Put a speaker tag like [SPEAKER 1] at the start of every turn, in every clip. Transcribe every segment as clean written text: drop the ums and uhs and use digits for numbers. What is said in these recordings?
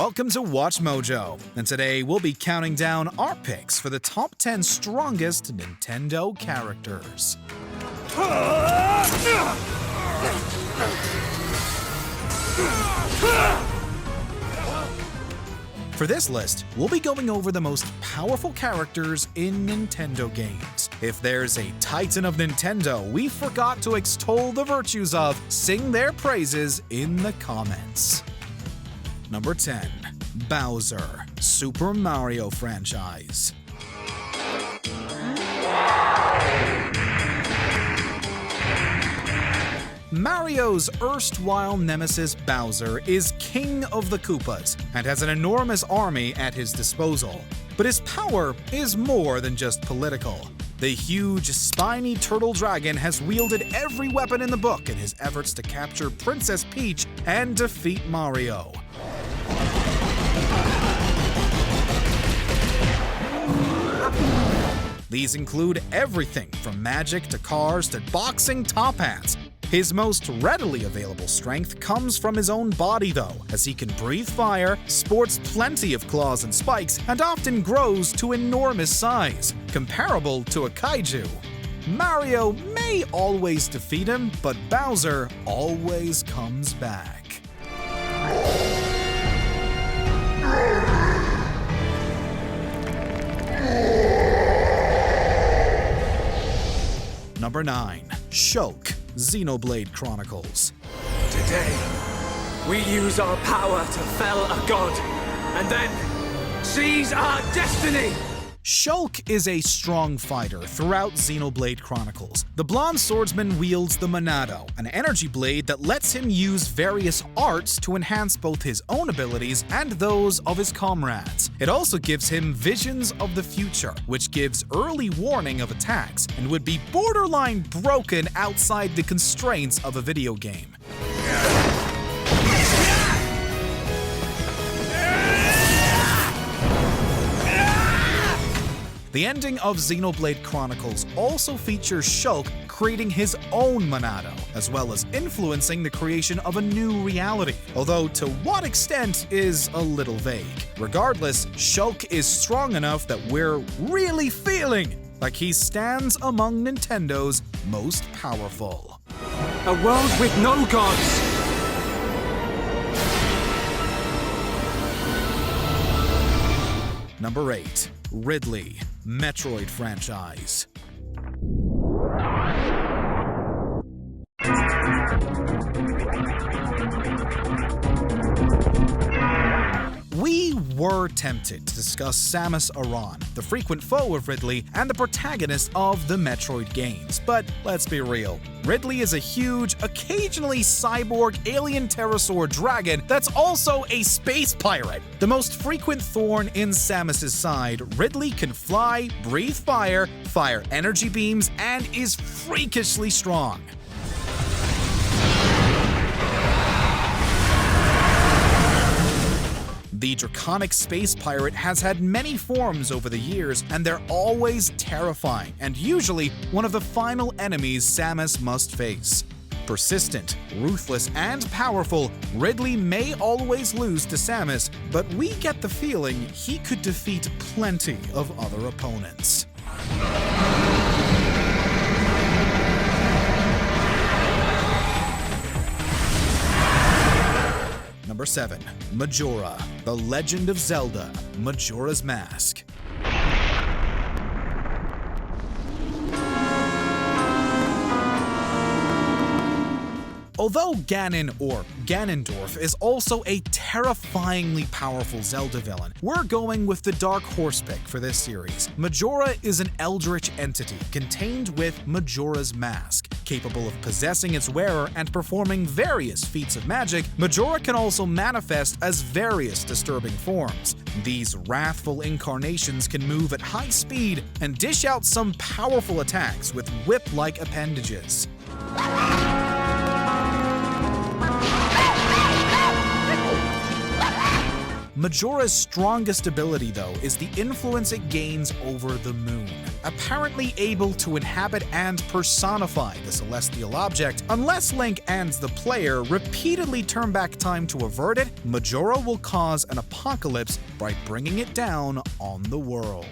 [SPEAKER 1] Welcome to Watch Mojo, and today we'll be counting down our picks for the top 10 strongest Nintendo characters. For this list, we'll be going over the most powerful characters in Nintendo games. If there's a titan of Nintendo we forgot to extol the virtues of, sing their praises in the comments. Number 10. Bowser, Super Mario franchise. Mario's erstwhile nemesis Bowser is king of the Koopas and has an enormous army at his disposal. But his power is more than just political. The huge, spiny turtle dragon has wielded every weapon in the book in his efforts to capture Princess Peach and defeat Mario. These include everything from magic to cars to boxing top hats. His most readily available strength comes from his own body though, as he can breathe fire, sports plenty of claws and spikes, and often grows to enormous size, comparable to a kaiju. Mario may always defeat him, but Bowser always comes back. Number 9. Shulk, Xenoblade Chronicles.
[SPEAKER 2] Today, we use our power to fell a god, and then seize our destiny!
[SPEAKER 1] Shulk is a strong fighter throughout Xenoblade Chronicles. The blonde swordsman wields the Monado, an energy blade that lets him use various arts to enhance both his own abilities and those of his comrades. It also gives him visions of the future, which gives early warning of attacks and would be borderline broken outside the constraints of a video game. The ending of Xenoblade Chronicles also features Shulk creating his own Monado, as well as influencing the creation of a new reality, although to what extent is a little vague. Regardless, Shulk is strong enough that we're really feeling like he stands among Nintendo's most powerful.
[SPEAKER 2] A world with no gods!
[SPEAKER 1] Number 8. Ridley, Metroid franchise. We were tempted to discuss Samus Aran, the frequent foe of Ridley and the protagonist of the Metroid games, but let's be real. Ridley is a huge, occasionally cyborg alien pterosaur dragon that's also a space pirate. The most frequent thorn in Samus's side, Ridley can fly, breathe fire, fire energy beams, and is freakishly strong. The draconic space pirate has had many forms over the years, and they're always terrifying, and usually one of the final enemies Samus must face. Persistent, ruthless, and powerful, Ridley may always lose to Samus, but we get the feeling he could defeat plenty of other opponents. Number 7. Majora, The Legend of Zelda, Majora's Mask. Although Ganon or Ganondorf is also a terrifyingly powerful Zelda villain, we're going with the Dark Horse pick for this series. Majora is an eldritch entity contained with Majora's Mask. Capable of possessing its wearer and performing various feats of magic, Majora can also manifest as various disturbing forms. These wrathful incarnations can move at high speed and dish out some powerful attacks with whip-like appendages. Majora's strongest ability, though, is the influence it gains over the moon. apparently able to inhabit and personify the celestial object. Unless Link and the player repeatedly turn back time to avert it, Majora will cause an apocalypse by bringing it down on the world.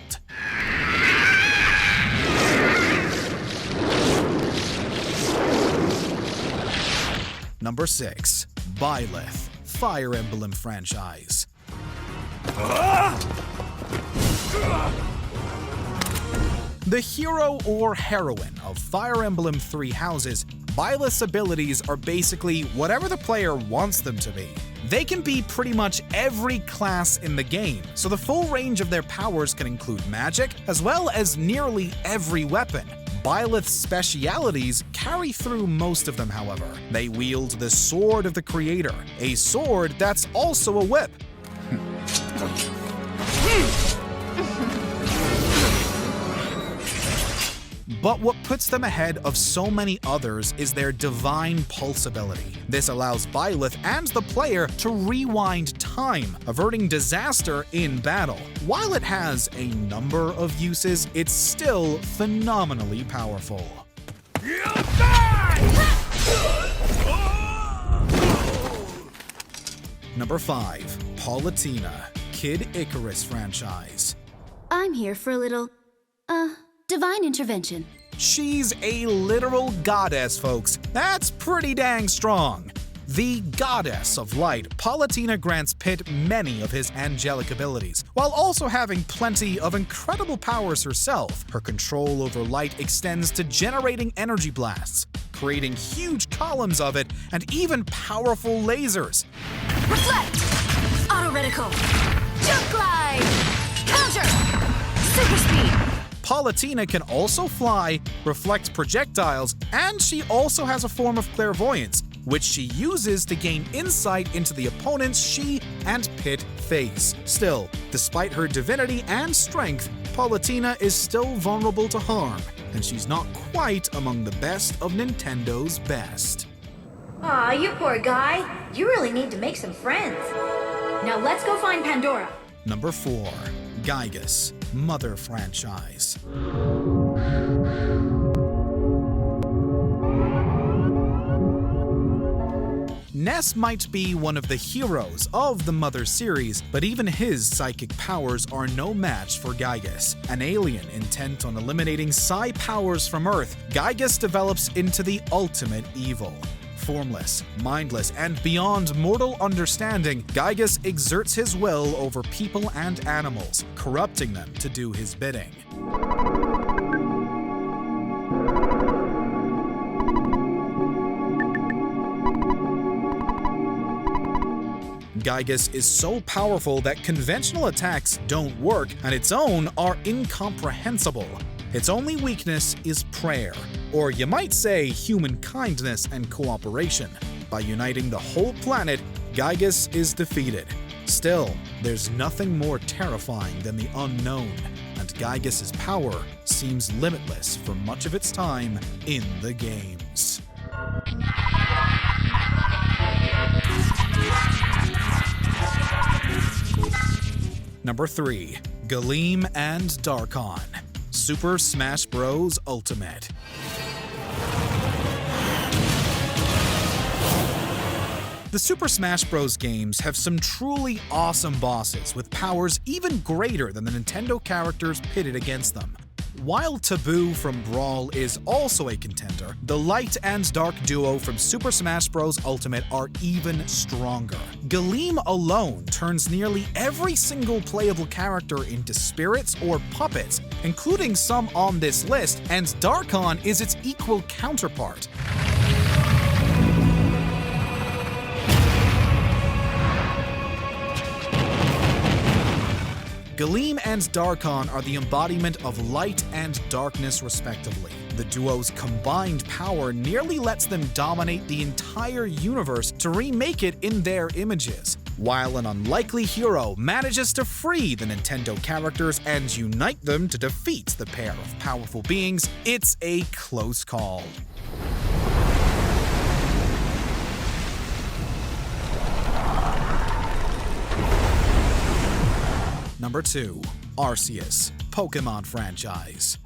[SPEAKER 1] Number 6. Byleth, Fire Emblem franchise. The hero or heroine of Fire Emblem Three Houses, Byleth's abilities are basically whatever the player wants them to be. They can be pretty much every class in the game, so the full range of their powers can include magic, as well as nearly every weapon. Byleth's specialities carry through most of them, however. They wield the Sword of the Creator, a sword that's also a whip. But what puts them ahead of so many others is their Divine Pulse ability. This allows Byleth and the player to rewind time, averting disaster in battle. While it has a number of uses, it's still phenomenally powerful. Number 5. Palutena, Kid Icarus franchise.
[SPEAKER 3] I'm here for a little, divine intervention.
[SPEAKER 1] She's a literal goddess, folks. That's pretty dang strong. The goddess of light, Palutena grants Pit many of his angelic abilities, while also having plenty of incredible powers herself. Her control over light extends to generating energy blasts, creating huge columns of it, and even powerful lasers.
[SPEAKER 3] Reflect! Auto reticle! Jump glide! Counter! Super speed!
[SPEAKER 1] Palutena can also fly, reflect projectiles, and she also has a form of clairvoyance, which she uses to gain insight into the opponents she and Pit face. Still, despite her divinity and strength, Palutena is still vulnerable to harm, and she's not quite among the best of Nintendo's best.
[SPEAKER 4] Aw, you poor guy. You really need to make some friends. Now let's go find Pandora.
[SPEAKER 1] Number 4. Gygus, Mother franchise. Ness might be one of the heroes of the Mother series, but even his psychic powers are no match for Gygus. An alien intent on eliminating psi powers from Earth, Gygus develops into the ultimate evil. Formless, mindless, and beyond mortal understanding, Gygus exerts his will over people and animals, corrupting them to do his bidding. Gygus is so powerful that conventional attacks don't work, and its own are incomprehensible. Its only weakness is prayer, or you might say human kindness and cooperation. By uniting the whole planet, Gygus is defeated. Still, there's nothing more terrifying than the unknown, and Gygus' power seems limitless for much of its time in the games. Number 3. Galeem and Darkon, Super Smash Bros. Ultimate. The Super Smash Bros. Games have some truly awesome bosses with powers even greater than the Nintendo characters pitted against them. While Taboo from Brawl is also a contender, the Light and Dark duo from Super Smash Bros. Ultimate are even stronger. Galeem alone turns nearly every single playable character into spirits or puppets, including some on this list, and Darkon is its equal counterpart. Galeem and Darkon are the embodiment of light and darkness, respectively. The duo's combined power nearly lets them dominate the entire universe to remake it in their images, while an unlikely hero manages to free the Nintendo characters and unite them to defeat the pair of powerful beings. It's a close call. Number 2. Arceus, Pokémon franchise.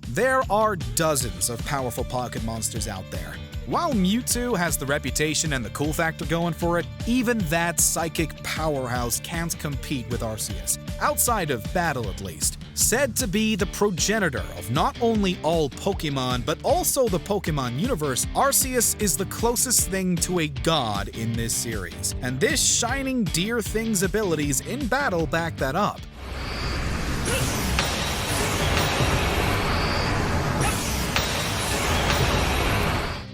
[SPEAKER 1] There are dozens of powerful pocket monsters out there. While Mewtwo has the reputation and the cool factor going for it, even that psychic powerhouse can't compete with Arceus, outside of battle at least. Said to be the progenitor of not only all Pokémon, but also the Pokémon universe, Arceus is the closest thing to a god in this series, and this shining deer thing's abilities in battle back that up.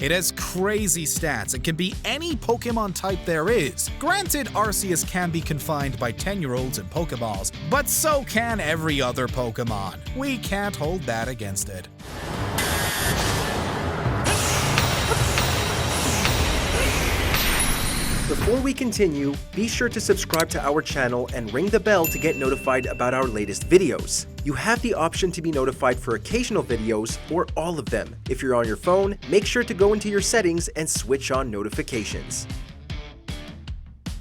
[SPEAKER 1] It has crazy stats and can be any Pokémon type there is. Granted, Arceus can be confined by 10-year-olds in Pokeballs, but so can every other Pokémon. We can't hold that against it.
[SPEAKER 5] Before we continue, be sure to subscribe to our channel and ring the bell to get notified about our latest videos. You have the option to be notified for occasional videos or all of them. If you're on your phone, make sure to go into your settings and switch on notifications.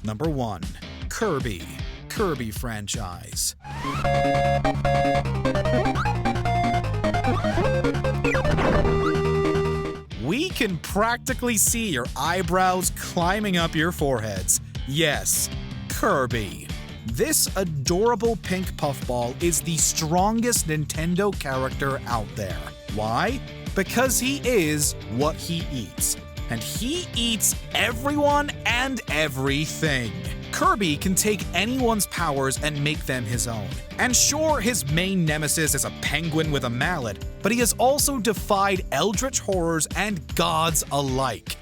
[SPEAKER 1] Number 1. Kirby. Kirby franchise. We can practically see your eyebrows climbing up your foreheads. Yes, Kirby. This adorable pink puffball is the strongest Nintendo character out there. Why? Because he is what he eats. And he eats everyone and everything. Kirby can take anyone's powers and make them his own. And sure, his main nemesis is a penguin with a mallet, but he has also defied eldritch horrors and gods alike.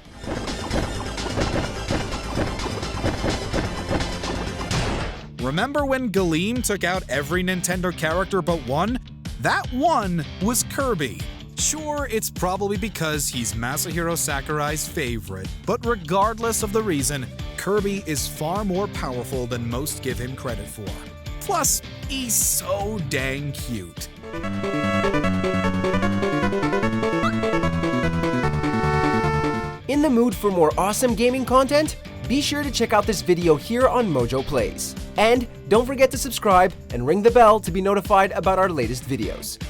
[SPEAKER 1] Remember when Galeem took out every Nintendo character but one? That one was Kirby. Sure, it's probably because he's Masahiro Sakurai's favorite, but regardless of the reason, Kirby is far more powerful than most give him credit for. Plus, he's so dang cute.
[SPEAKER 5] In the mood for more awesome gaming content? Be sure to check out this video here on Mojo Plays. And don't forget to subscribe and ring the bell to be notified about our latest videos.